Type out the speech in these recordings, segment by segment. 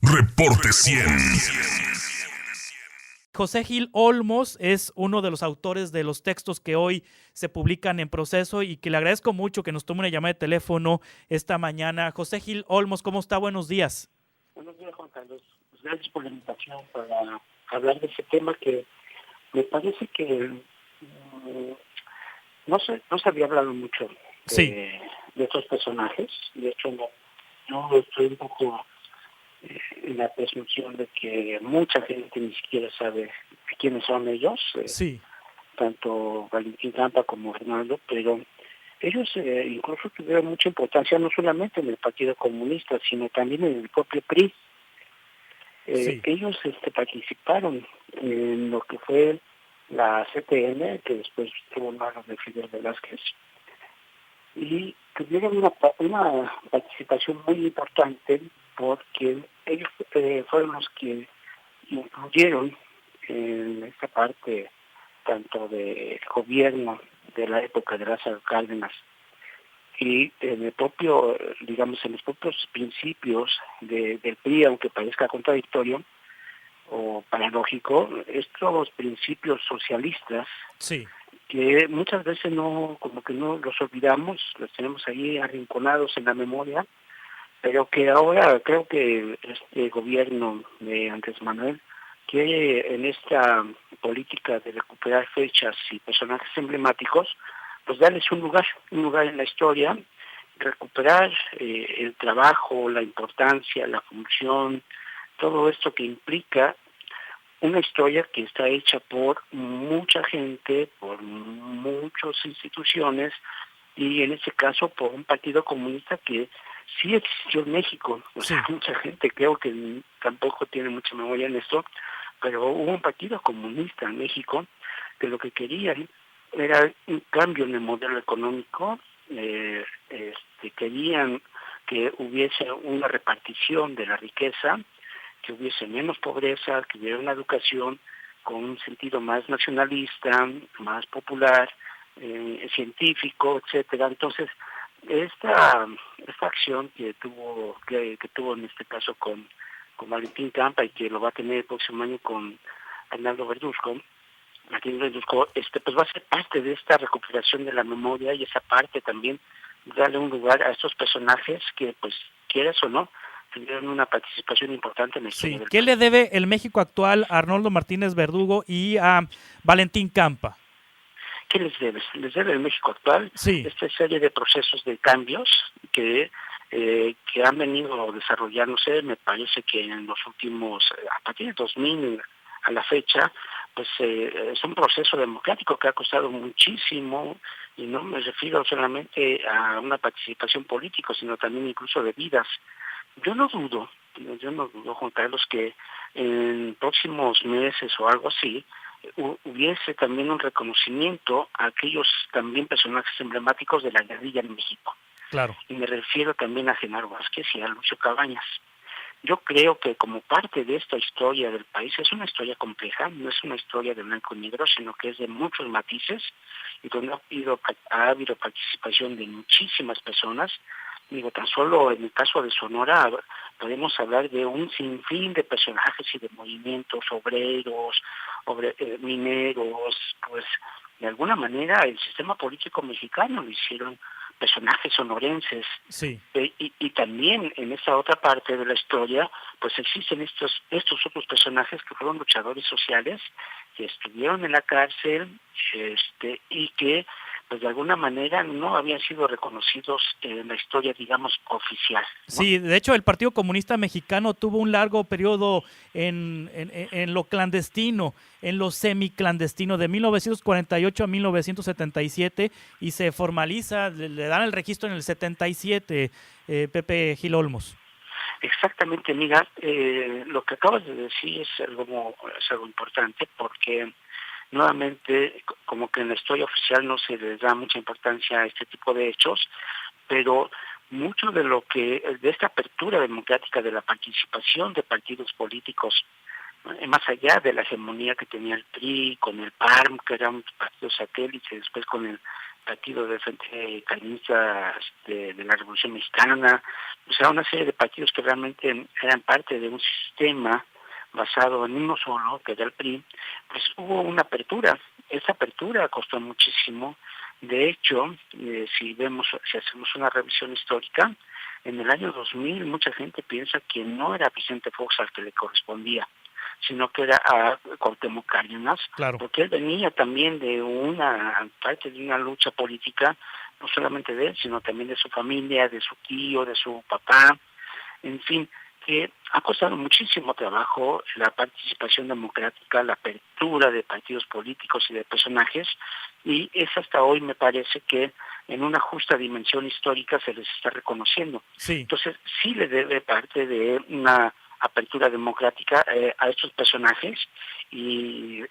Reporte 100. José Gil Olmos es uno de los autores de los textos que hoy se publican en Proceso y que le agradezco mucho que nos tome una llamada de teléfono esta mañana. José Gil Olmos, ¿cómo está? Buenos días. Buenos días, Juan Carlos. Pues gracias por la invitación para hablar de ese tema que me parece que no se había hablado mucho Sí, de estos personajes. De hecho, yo estoy un poco en la presunción de que mucha gente ni siquiera sabe quiénes son ellos, sí, tanto Valentín Campa como Hernando, pero ellos incluso tuvieron mucha importancia no solamente en el Partido Comunista, sino también en el propio PRI. sí, Ellos participaron en lo que fue la CTN, que después tuvo manos de Fidel Velázquez, y tuvieron una participación muy importante porque ellos fueron los que incluyeron en esta parte tanto del gobierno de la época de Lázaro Cárdenas y en el propio, digamos, en los propios principios del PRI, aunque parezca contradictorio o paradójico, estos principios socialistas sí, que muchas veces como que no los olvidamos, los tenemos ahí arrinconados en la memoria, pero que ahora creo que este gobierno de Andrés Manuel quiere en esta política de recuperar fechas y personajes emblemáticos, pues darles un lugar en la historia, recuperar el trabajo, la importancia, la función, todo esto que implica una historia que está hecha por mucha gente, por muchas instituciones y en este caso por un partido comunista que sí existió en México. O sea, sí, mucha gente creo que tampoco tiene mucha memoria en esto, pero hubo un partido comunista en México que lo que querían era un cambio en el modelo económico, querían que hubiese una repartición de la riqueza, que hubiese menos pobreza, que hubiera una educación con un sentido más nacionalista, más popular, científico, etcétera. Entonces, esta acción que tuvo en este caso con Valentín Campa y que lo va a tener el próximo año con Arnaldo Verduzco, Martín Verduzco, pues va a ser parte de esta recuperación de la memoria y esa parte también darle un lugar a estos personajes que, pues, quieras o no, tuvieron una participación importante en la historia sí. del ¿Qué país. le debe el México actual a Arnoldo Martínez Verdugo y a Valentín Campa? ¿Qué les debe? Les debe el México actual Sí, esta serie de procesos de cambios que han venido desarrollándose, me parece que en los últimos, a partir de 2000 a la fecha, pues es un proceso democrático que ha costado muchísimo, y no me refiero solamente a una participación política, sino también incluso de vidas. Yo no dudo, Juan Carlos, que en próximos meses o algo así hubiese también un reconocimiento a aquellos también personajes emblemáticos de la guerrilla en México. claro. Y me refiero también a Genaro Vázquez y a Lucio Cabañas. Yo creo que como parte de esta historia del país, es una historia compleja, no es una historia de blanco y negro, sino que es de muchos matices y donde ha habido participación de muchísimas personas. Digo, tan solo en el caso de Sonora podemos hablar de un sinfín de personajes y de movimientos obreros, mineros, pues de alguna manera el sistema político mexicano lo hicieron personajes sonorenses. Sí. Y también en esta otra parte de la historia, pues existen estos otros personajes que fueron luchadores sociales, que estuvieron en la cárcel, y que pues de alguna manera no habían sido reconocidos en la historia, digamos, oficial, ¿no? Sí, de hecho el Partido Comunista Mexicano tuvo un largo periodo en lo clandestino, en lo semiclandestino, de 1948 a 1977 y se formaliza, le dan el registro en el 77, Pepe Gil Olmos. Exactamente, mira, lo que acabas de decir es algo importante porque nuevamente, como que en la historia oficial no se les da mucha importancia a este tipo de hechos, pero mucho de esta apertura democrática de la participación de partidos políticos, más allá de la hegemonía que tenía el PRI, con el PARM, que era un partido satélite, después con el Partido del Frente Carlista de la Revolución Mexicana, o sea, una serie de partidos que realmente eran parte de un sistema basado en uno solo, que era el PRI, pues hubo una apertura. Esa apertura costó muchísimo. De hecho, si hacemos una revisión histórica, en el año 2000 mucha gente piensa que no era Vicente Fox al que le correspondía, sino que era a Cuauhtémoc Cárdenas, Claro. porque él venía también de una parte de una lucha política, no solamente de él, sino también de su familia, de su tío, de su papá, en fin, que ha costado muchísimo trabajo la participación democrática, la apertura de partidos políticos y de personajes, y es hasta hoy, me parece, que en una justa dimensión histórica se les está reconociendo. Sí. Entonces, sí le debe parte de una apertura democrática a estos personajes y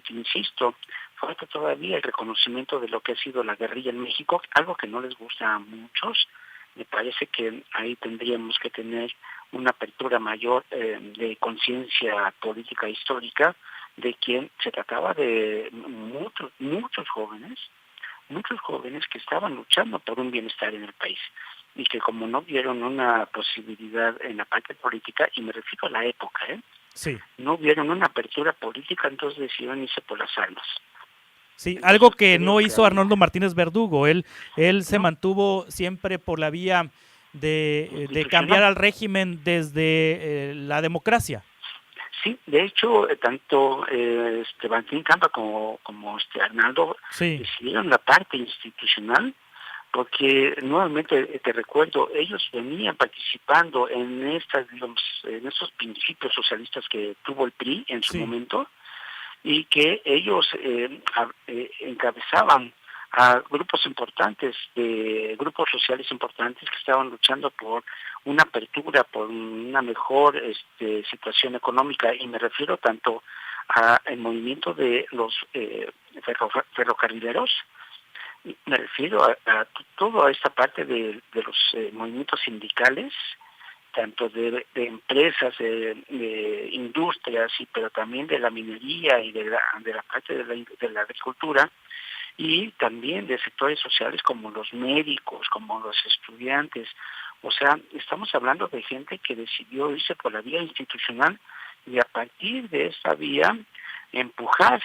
insisto, falta todavía el reconocimiento de lo que ha sido la guerrilla en México, algo que no les gusta a muchos. Me parece que ahí tendríamos que tener una apertura mayor de conciencia política histórica de quien se trataba de muchos jóvenes que estaban luchando por un bienestar en el país y que como no vieron una posibilidad en la parte política, y me refiero a la época, Sí. no vieron una apertura política, entonces decidieron irse por las armas. Sí, Entonces, algo que creo no que hizo ahí, Arnoldo Martínez Verdugo. Él se ¿no? mantuvo siempre por la vía de Institucional. cambiar al régimen desde la democracia. Sí, de hecho, tanto Valentín Campa como Arnaldo Sí. decidieron la parte institucional, porque nuevamente te recuerdo, ellos venían participando en en estos principios socialistas que tuvo el PRI en su Sí. momento, y que ellos encabezaban a grupos importantes, grupos sociales importantes que estaban luchando por una apertura, por una mejor situación económica, y me refiero tanto al movimiento de los ferrocarrileros, me refiero a toda esta parte de los movimientos sindicales, tanto de empresas, de industrias, pero también de la minería y de la parte de la agricultura, y también de sectores sociales como los médicos, como los estudiantes. O sea, estamos hablando de gente que decidió irse por la vía institucional y a partir de esta vía empujar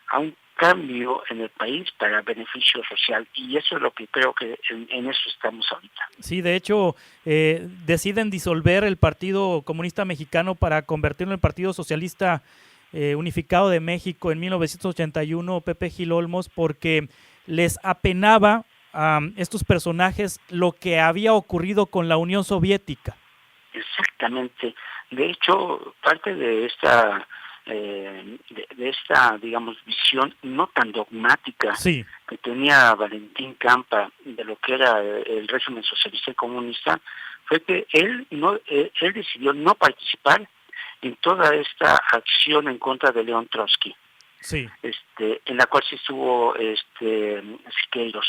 a un cambio en el país para beneficio social, y eso es lo que creo que en eso estamos ahorita. Sí, de hecho, deciden disolver el Partido Comunista Mexicano para convertirlo en el Partido Socialista Unificado de México en 1981, Pepe Gil Olmos, porque les apenaba a estos personajes lo que había ocurrido con la Unión Soviética. Exactamente. De hecho, parte de esta digamos, visión no tan dogmática Sí. que tenía Valentín Campa de lo que era el régimen socialista y comunista fue que él decidió no participar en toda esta acción en contra de León Trotsky, Sí. en la cual sí estuvo Siqueiros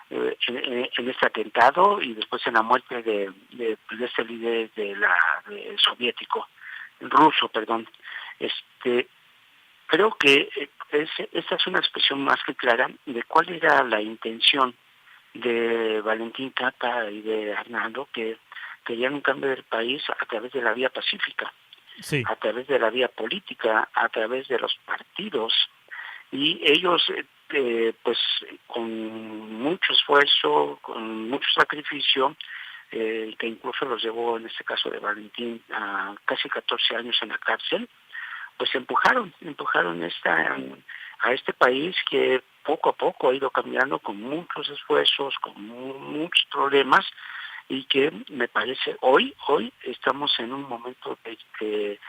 en este atentado y después en la muerte de este líder soviético, ruso, perdón. Creo que esta es una expresión más que clara de cuál era la intención de Valentín Campa y de Arnaldo, que querían un cambio del país a través de la vía pacífica, Sí. a través de la vía política, a través de los partidos, y ellos pues con mucho esfuerzo, con mucho sacrificio, que incluso los llevó en este caso de Valentín a casi 14 años en la cárcel, pues empujaron a este país que poco a poco ha ido cambiando con muchos esfuerzos, con muchos problemas, y que me parece hoy estamos en un momento de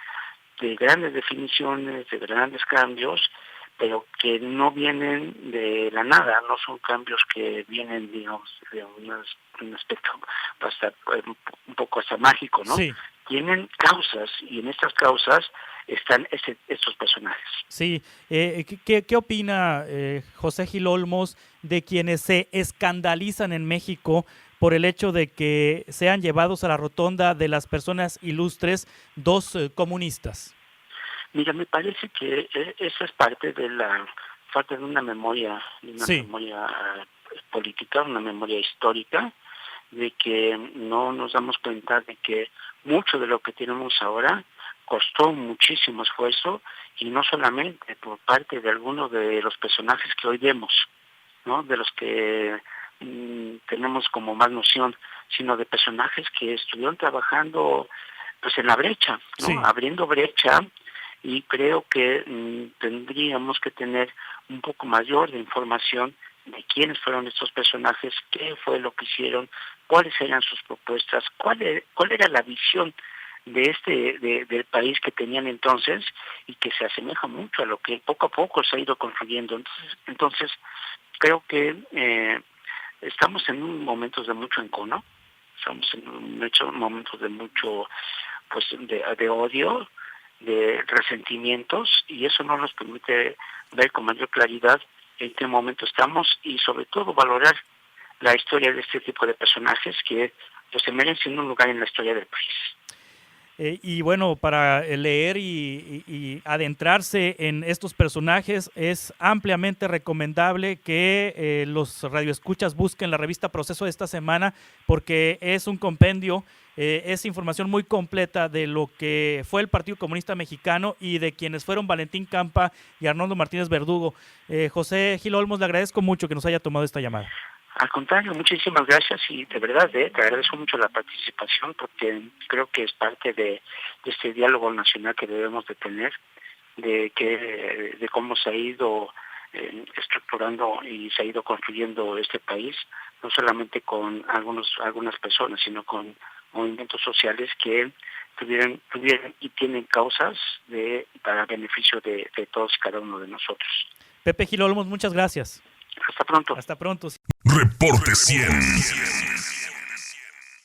grandes definiciones, de grandes cambios, pero que no vienen de la nada, no son cambios que vienen, digamos, de un aspecto un poco hasta mágico, ¿no? Sí. Tienen causas, y en estas causas están estos personajes. Sí. ¿Qué opina José Gil Olmos de quienes se escandalizan en México por el hecho de que sean llevados a la rotonda de las personas ilustres dos comunistas? Mira, me parece que esa es parte de la falta de una memoria, Sí. política, una memoria histórica, de que no nos damos cuenta de que mucho de lo que tenemos ahora costó muchísimo esfuerzo, y no solamente por parte de algunos de los personajes que hoy vemos, ¿no? De los que tenemos como más noción, sino de personajes que estuvieron trabajando pues en la brecha, ¿no? Sí. Abriendo brecha, y creo que tendríamos que tener un poco mayor de información de quiénes fueron estos personajes, qué fue lo que hicieron, cuáles eran sus propuestas, cuál era la visión del país que tenían entonces, y que se asemeja mucho a lo que poco a poco se ha ido construyendo. Entonces creo que estamos en momentos de mucho encono, estamos en momentos de mucho, pues, de odio, de resentimientos, y eso no nos permite ver con mayor claridad en qué momento estamos, y sobre todo valorar la historia de este tipo de personajes que pues se merecen un lugar en la historia del país. Y bueno, para leer y adentrarse en estos personajes es ampliamente recomendable que los radioescuchas busquen la revista Proceso de esta semana, porque es un compendio, es información muy completa de lo que fue el Partido Comunista Mexicano y de quienes fueron Valentín Campa y Arnoldo Martínez Verdugo. José Gil Olmos, le agradezco mucho que nos haya tomado esta llamada. Al contrario, muchísimas gracias, y de verdad te agradezco mucho la participación, porque creo que es parte de este diálogo nacional que debemos de tener, de cómo se ha ido estructurando y se ha ido construyendo este país, no solamente con algunas personas, sino con movimientos sociales que tuvieron y tienen causas para beneficio de todos y cada uno de nosotros. Pepe Gil Olmos, muchas gracias. Hasta pronto. Hasta pronto. Reporte 100.